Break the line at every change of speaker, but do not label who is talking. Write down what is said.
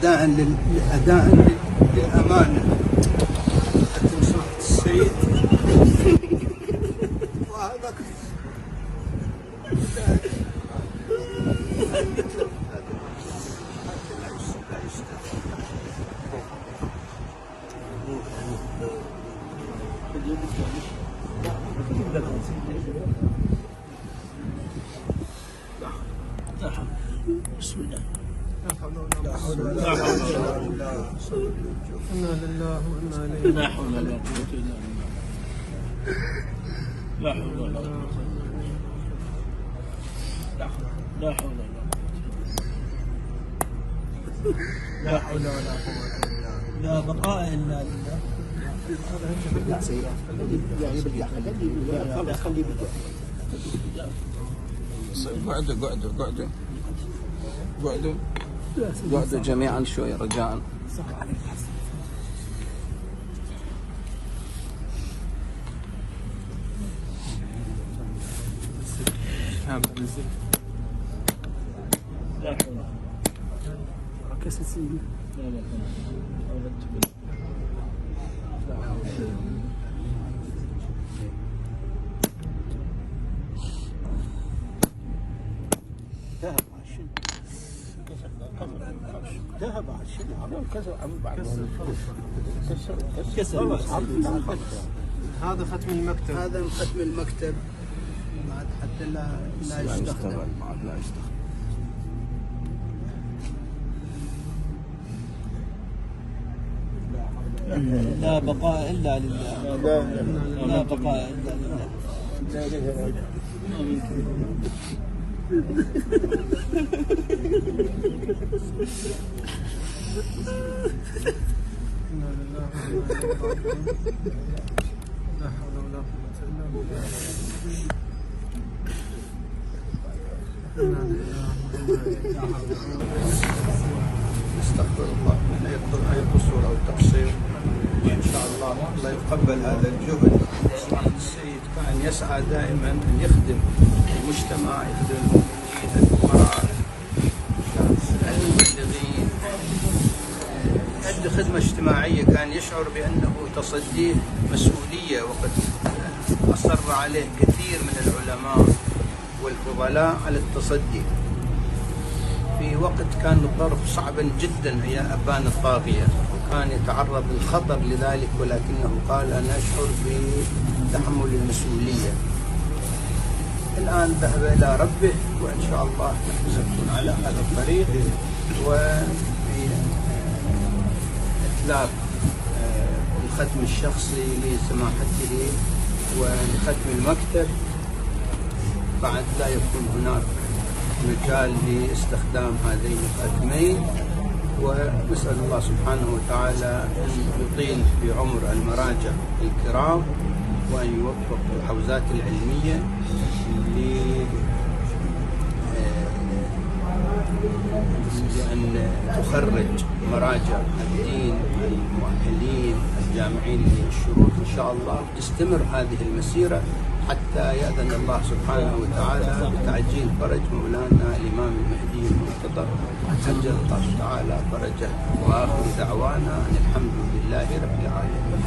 أداء للأمانة سماحة السيد وهذا بسم الله. لا حول ولا قوة إلا بالله. إنا لله وإنا إليه. لا حول ولا قوة إلا بالله. لا حول ولا قوة إلا بالله. لا حول ولا قوة. لا حول ولا قوة إلا بالله. لا بقاء إلا لله. لا سيئة. يعني بدي خلي بدي. قعدوا جميعا شوي رجاء. ذهب على الشيء عمل كسر هذا ختم المكتب. هذا ختم المكتب بعد حتى لا يستخدم. لا بقاء إلا لله. لا بقاء إلا لله. لا حول ولا قوة إلا بالله. نستغفر الله لا يقصر أو تقصير، وإن شاء الله يتقبل هذا الجهد. السيد كان يسعى دائما أن يخدم المجتمع، يخدم المؤمنين، الفقراء، المبلغين، يؤدي خدمة اجتماعية. كان يشعر بأنه تصديه مسؤولية، وقد أصر عليه كثير من العلماء والفضلاء على التصدي في وقت كان الظرف صعبا جدا أيام أبان الطاغية، وكان يتعرض للخطر لذلك، ولكنه قال أنا أشعر بتحمل المسؤولية. الآن ذهب إلى ربه، وإن شاء الله نحن سنكون على هذا الطريق، وفي إتلاف الختم الشخصي لسماحته ولختم المكتب. بعد لا يكون هناك مجال لاستخدام هذين الختمين، ونسأل الله سبحانه وتعالى أن يطيل في عمر المراجع الكرام، وأن يوفق الحوزات العلمية لأن تخرج مراجع الدين المؤهلين الجامعين للشروط إن شاء الله. تستمر هذه المسيرة حتى يأذن الله سبحانه وتعالى بتعجيل فرج مولانا الإمام المهدي المنتظر، عجل الله تعالى فرجه. وآخر دعوانا أن الحمد لله رب العالمين.